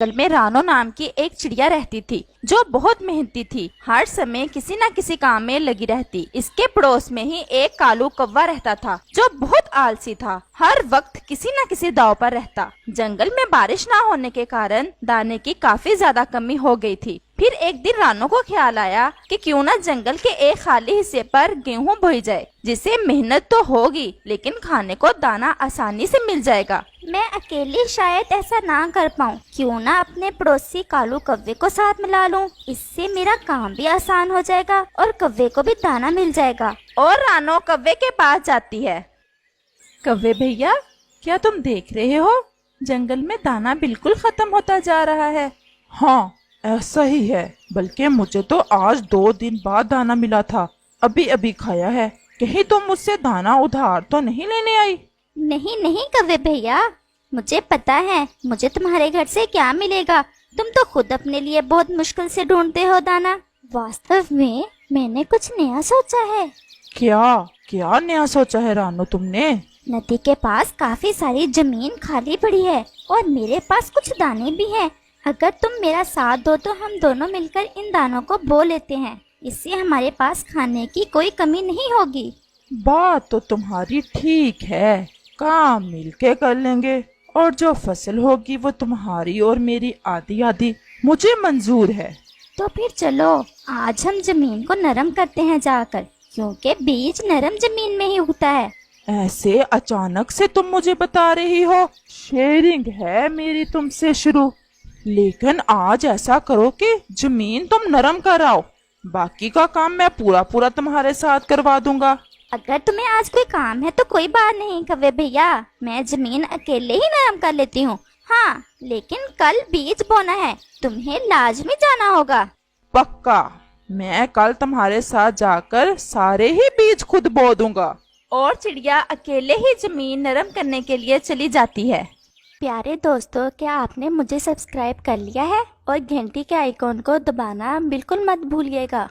जंगल में रानो नाम की एक चिड़िया रहती थी जो बहुत मेहनती थी। हर समय किसी न किसी काम में लगी रहती। इसके पड़ोस में ही एक कालू कौवा रहता था जो बहुत आलसी था। हर वक्त किसी न किसी दाव पर रहता। जंगल में बारिश ना होने के कारण दाने की काफी ज्यादा कमी हो गई थी। फिर एक दिन रानो को ख्याल आया कि क्यों ना जंगल के एक खाली हिस्से पर गेहूं बोई जाए, जिससे मेहनत तो होगी लेकिन खाने को दाना आसानी से मिल जाएगा। मैं अकेली शायद ऐसा ना कर पाऊँ, क्यों ना अपने पड़ोसी कालू कौवे को साथ मिला लूं। इससे मेरा काम भी आसान हो जाएगा और कौवे को भी दाना मिल जाएगा। और रानो कौवे के पास जाती है। कौवे भैया, क्या तुम देख रहे हो जंगल में दाना बिल्कुल खत्म होता जा रहा है। हाँ, ऐसा ही है। बल्कि मुझे तो आज 2 दिन बाद दाना मिला था, अभी अभी खाया है। कहीं तुम मुझसे दाना उधार तो नहीं लेने आई? नहीं नहीं कौवे भैया, मुझे पता है मुझे तुम्हारे घर से क्या मिलेगा। तुम तो खुद अपने लिए बहुत मुश्किल से ढूंढते हो दाना। वास्तव में मैंने कुछ नया सोचा है। क्या क्या नया सोचा है रानो तुमने? नदी के पास काफी सारी जमीन खाली पड़ी है और मेरे पास कुछ दाने भी हैं। अगर तुम मेरा साथ दो तो हम दोनों मिलकर इन दानों को बो लेते हैं। इससे हमारे पास खाने की कोई कमी नहीं होगी। बात तो तुम्हारी ठीक है, काम मिलके कर लेंगे और जो फसल होगी वो तुम्हारी और मेरी आधी आधी। मुझे मंजूर है। तो फिर चलो आज हम जमीन को नरम करते हैं जाकर, क्योंकि बीज नरम जमीन में ही उगता है। ऐसे अचानक से तुम मुझे बता रही हो? शेयरिंग है मेरी तुमसे शुरू, लेकिन आज ऐसा करो कि जमीन तुम नरम कराओ, बाकी का काम मैं पूरा पूरा तुम्हारे साथ करवा दूंगा। अगर तुम्हें आज कोई काम है तो कोई बात नहीं कौवे भैया, मैं जमीन अकेले ही नरम कर लेती हूँ। हाँ, लेकिन कल बीज बोना है, तुम्हें लाजमी जाना होगा। पक्का, मैं कल तुम्हारे साथ जाकर सारे ही बीज खुद बो दूंगा। और चिड़िया अकेले ही जमीन नरम करने के लिए चली जाती है। प्यारे दोस्तों, क्या आपने मुझे सब्सक्राइब कर लिया है? और घंटी के आइकॉन को दबाना बिल्कुल मत भूलिएगा।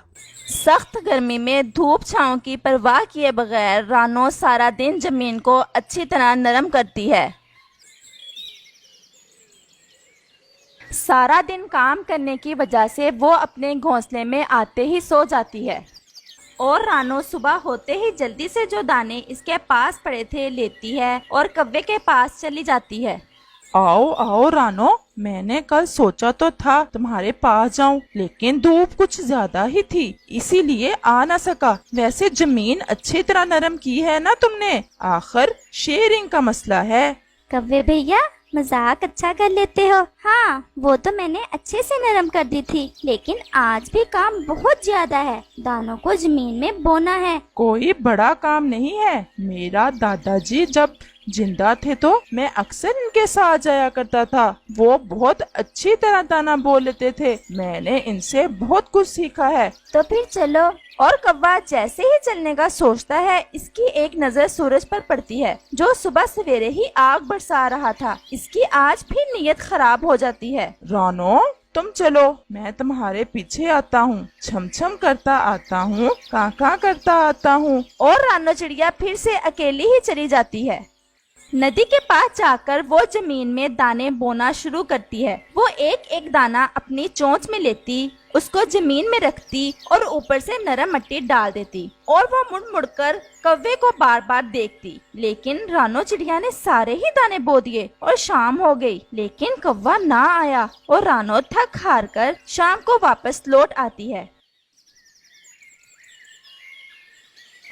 सख्त गर्मी में धूप छांव की परवाह किए बगैर रानो सारा दिन जमीन को अच्छी तरह नरम करती है। सारा दिन काम करने की वजह से वो अपने घोंसले में आते ही सो जाती है। और रानो सुबह होते ही जल्दी से जो दाने इसके पास पड़े थे लेती है और कौवे के पास चली जाती है। आओ आओ रानो, मैंने कल सोचा तो था तुम्हारे पास जाऊं, लेकिन धूप कुछ ज्यादा ही थी इसीलिए आ ना सका। वैसे जमीन अच्छी तरह नरम की है ना तुमने? आखिर शेयरिंग का मसला है। कौवे भैया, मजाक अच्छा कर लेते हो। हाँ, वो तो मैंने अच्छे से नरम कर दी थी, लेकिन आज भी काम बहुत ज्यादा है। दानों को जमीन में बोना है। कोई बड़ा काम नहीं है। मेरा दादाजी जब जिंदा थे तो मैं अक्सर इनके साथ जाया करता था। वो बहुत अच्छी तरह दाना बो लेते थे। मैंने इनसे बहुत कुछ सीखा है। तो फिर चलो। और कौवा जैसे ही चलने का सोचता है, इसकी एक नजर सूरज पर पड़ती है जो सुबह सवेरे ही आग बरसा रहा था। इसकी आज फिर नीयत खराब हो जाती है। रानो, तुम चलो, मैं तुम्हारे पीछे आता हूँ। छम छम करता आता हूँ, काका करता आता हूँ। और रानो चिड़िया फिर से अकेली ही चली जाती है। नदी के पास जाकर वो जमीन में दाने बोना शुरू करती है। वो एक एक दाना अपनी चोंच में लेती, उसको जमीन में रखती और ऊपर से नरम मिट्टी डाल देती। और वो मुड़ मुड़ कर कौवे को बार बार देखती। लेकिन रानो चिड़िया ने सारे ही दाने बो दिए और शाम हो गई, लेकिन कौवा ना आया। और रानो थक हार कर शाम को वापस लौट आती है।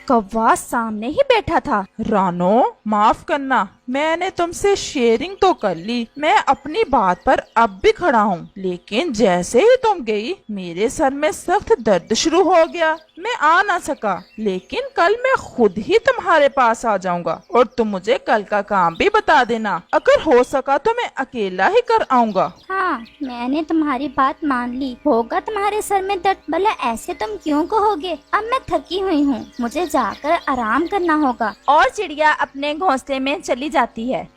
कौवा सामने ही बैठा था। रानो, माफ करना, मैंने तुमसे शेयरिंग तो कर ली। मैं अपनी बात पर अब भी खड़ा हूँ, लेकिन जैसे ही तुम गई मेरे सर में सख्त दर्द शुरू हो गया। मैं आ ना सका, लेकिन कल मैं खुद ही तुम्हारे पास आ जाऊंगा और तुम मुझे कल का काम भी बता देना। अगर हो सका तो मैं अकेला ही कर आऊंगा। हाँ, मैंने तुम्हारी बात मान ली। होगा तुम्हारे सर में दर्द, भला ऐसे तुम क्यों कहोगे? अब मैं थकी हुई हूँ, मुझे जाकर आराम करना होगा। और चिड़िया अपने घोंसले में चली जाती है।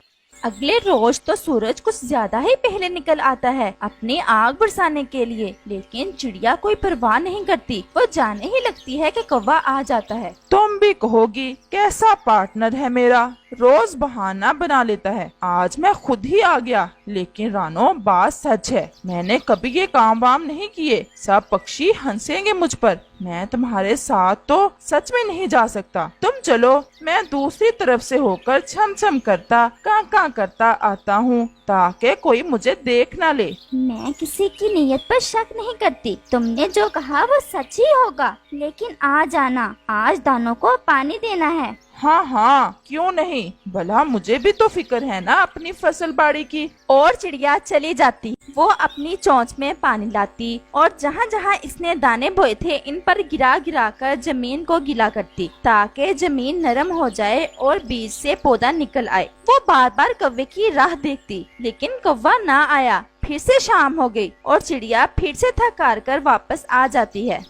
अगले रोज तो सूरज कुछ ज्यादा ही पहले निकल आता है अपनी आग बरसाने के लिए, लेकिन चिड़िया कोई परवाह नहीं करती। वो जाने ही लगती है कि कौवा आ जाता है। तुम भी कहोगी कैसा पार्टनर है मेरा, रोज बहाना बना लेता है। आज मैं खुद ही आ गया। लेकिन रानो, बात सच है, मैंने कभी ये काम वाम नहीं किए। सब पक्षी हंसेंगे मुझ पर। मैं तुम्हारे साथ तो सच में नहीं जा सकता। तुम चलो, मैं दूसरी तरफ से होकर छम छम करता कां करता आता हूँ, ताकि कोई मुझे देख ना ले। मैं किसी की नीयत पर शक नहीं करती। तुमने जो कहा वो सच ही होगा, लेकिन आ जाना, आज दानों को पानी देना है। हाँ हाँ, क्यों नहीं, भला मुझे भी तो फिक्र है ना अपनी फसल बाड़ी की। और चिड़िया चली जाती। वो अपनी चोंच में पानी लाती और जहाँ जहाँ इसने दाने बोए थे इन पर गिरा गिरा कर जमीन को गीला करती, ताकि जमीन नरम हो जाए और बीज से पौधा निकल आए। वो बार बार कौवे की राह देखती, लेकिन कौवा ना आया। फिर से शाम हो गई और चिड़िया फिर से थक हार कर वापस आ जाती है।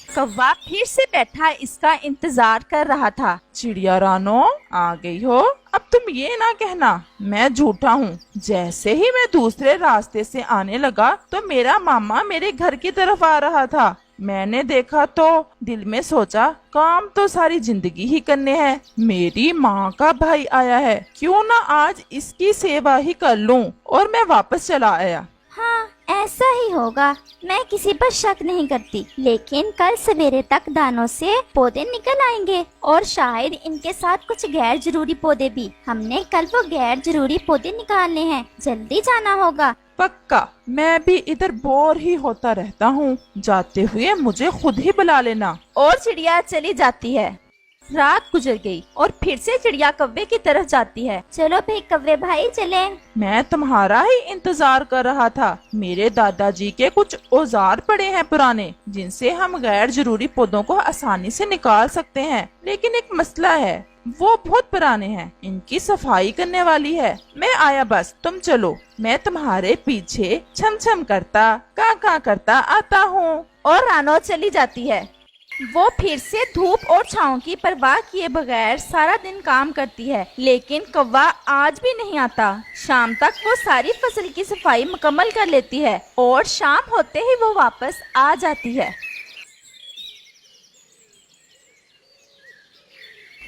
कौवा फिर से बैठा इसका इंतजार कर रहा था। चिड़िया रानो, आ गई हो। अब तुम ये ना कहना मैं झूठा हूँ। जैसे ही मैं दूसरे रास्ते से आने लगा तो मेरा मामा मेरे घर की तरफ आ रहा था। मैंने देखा तो दिल में सोचा, काम तो सारी जिंदगी ही करने हैं। मेरी माँ का भाई आया है, क्यों ना आज इसकी सेवा ही कर लूं। और मैं वापस चला आया। हाँ, ऐसा ही होगा। मैं किसी पर शक नहीं करती, लेकिन कल सवेरे तक दानों से पौधे निकल आएंगे और शायद इनके साथ कुछ गैर जरूरी पौधे भी। हमने कल वो गैर जरूरी पौधे निकालने हैं, जल्दी जाना होगा। पक्का, मैं भी इधर बोर ही होता रहता हूँ। जाते हुए मुझे खुद ही बुला लेना। और चिड़िया चली जाती है। रात गुजर गई और फिर से चिड़िया कौवे की तरफ जाती है। चलो भाई कौवे भाई, चले। मैं तुम्हारा ही इंतजार कर रहा था। मेरे दादाजी के कुछ औजार पड़े हैं पुराने, जिनसे हम गैर जरूरी पौधों को आसानी से निकाल सकते हैं। लेकिन एक मसला है, वो बहुत पुराने हैं, इनकी सफाई करने वाली है। मैं आया बस, तुम चलो। मैं तुम्हारे पीछे छम छम करता कां करता आता हूँ। और रानो चली जाती है। वो फिर से धूप और छांव की परवाह किए बगैर सारा दिन काम करती है, लेकिन कौवा आज भी नहीं आता। शाम तक वो सारी फसल की सफाई मुकम्मल कर लेती है और शाम होते ही वो वापस आ जाती है।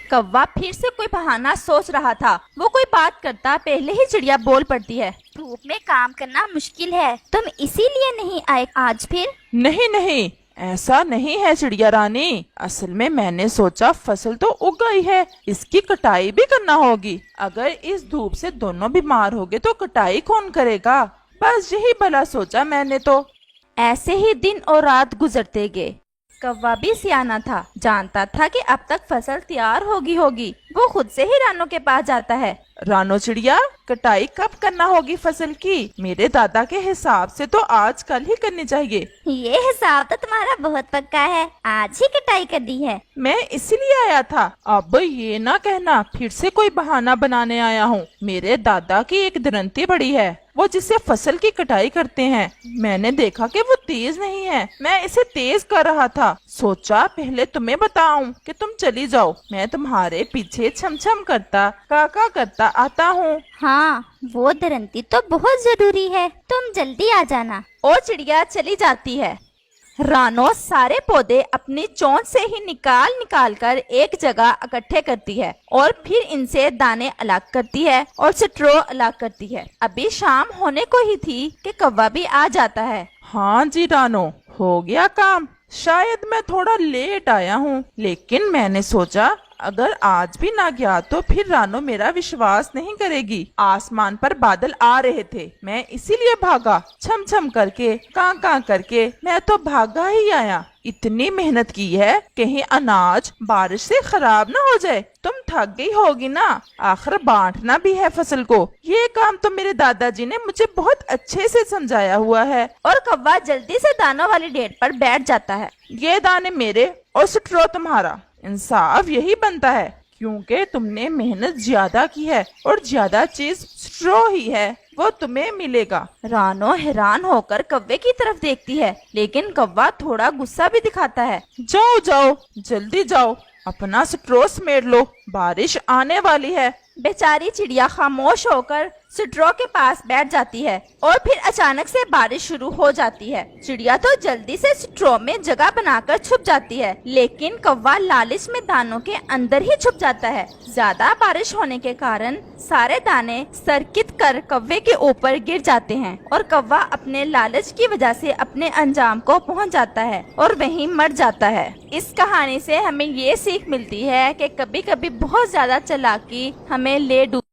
कौवा फिर से कोई बहाना सोच रहा था। वो कोई बात करता पहले ही चिड़िया बोल पड़ती है। धूप में काम करना मुश्किल है, तुम इसीलिए नहीं आए आज फिर? नहीं नहीं, ऐसा नहीं है चिड़िया रानी। असल में मैंने सोचा फसल तो उग गई है, इसकी कटाई भी करना होगी। अगर इस धूप से दोनों बीमार हो गए तो कटाई कौन करेगा। बस यही भला सोचा मैंने तो। ऐसे ही दिन और रात गुजरते गए। कौवा भी सियाना था, जानता था कि अब तक फसल तैयार होगी। वो खुद से ही रानो के पास जाता है। रानो चिड़िया, कटाई कब करना होगी फसल की? मेरे दादा के हिसाब से तो आज कल ही करनी चाहिए। ये हिसाब तो तुम्हारा बहुत पक्का है, आज ही कटाई कर दी है। मैं इसीलिए आया था। अब ये ना कहना फिर से कोई बहाना बनाने आया हूँ। मेरे दादा की एक दरंती बड़ी है, वो जिससे फसल की कटाई करते हैं। मैंने देखा कि वो तेज नहीं है, मैं इसे तेज कर रहा था। सोचा पहले तुम्हें बताऊं कि तुम चली जाओ। मैं तुम्हारे पीछे छम छम करता काका करता आता हूँ। हाँ, वो दरंती तो बहुत जरूरी है, तुम जल्दी आ जाना। और चिड़िया चली जाती है। रानो सारे पौधे अपनी चोंच से ही निकाल कर एक जगह इकट्ठे करती है और फिर इनसे दाने अलग करती है और स्ट्रो अलग करती है। अभी शाम होने को ही थी कि कौवा भी आ जाता है। हाँ जी रानो, हो गया काम। शायद मैं थोड़ा लेट आया हूँ, लेकिन मैंने सोचा अगर आज भी ना गया तो फिर रानो मेरा विश्वास नहीं करेगी। आसमान पर बादल आ रहे थे, मैं इसीलिए भागा। छम छम करके कां करके मैं तो भागा ही आया। इतनी मेहनत की है, कहीं अनाज बारिश से खराब ना हो जाए। तुम थक गई होगी ना, आखिर बांटना भी है फसल को। ये काम तो मेरे दादाजी ने मुझे बहुत अच्छे से समझाया हुआ है। और कौवा जल्दी से दानों वाली ढेर पर बैठ जाता है। ये दाने मेरे और स्ट्रो तुम्हारा। इंसाफ यही बनता है, क्योंकि तुमने मेहनत ज्यादा की है और ज्यादा चीज स्ट्रो ही है। वो तुम्हें मिलेगा। रानो हैरान होकर कव्वे की तरफ देखती है, लेकिन कव्वा थोड़ा गुस्सा भी दिखाता है। जाओ जाओ, जल्दी जाओ, अपना स्ट्रॉ समेट लो, बारिश आने वाली है। बेचारी चिड़िया खामोश होकर स्ट्रॉ के पास बैठ जाती है और फिर अचानक से बारिश शुरू हो जाती है। चिड़िया तो जल्दी से स्ट्रॉ में जगह बनाकर छुप जाती है, लेकिन कौवा लालच में दानों के अंदर ही छुप जाता है। ज्यादा बारिश होने के कारण सारे दाने सरकित कर कौवे के ऊपर गिर जाते हैं और कौवा अपने लालच की वजह से अपने अंजाम को पहुंच जाता है और वहीं मर जाता है। इस कहानी से हमें ये सीख मिलती है कि कभी कभी बहुत ज्यादा चालाकी हमें ले डूब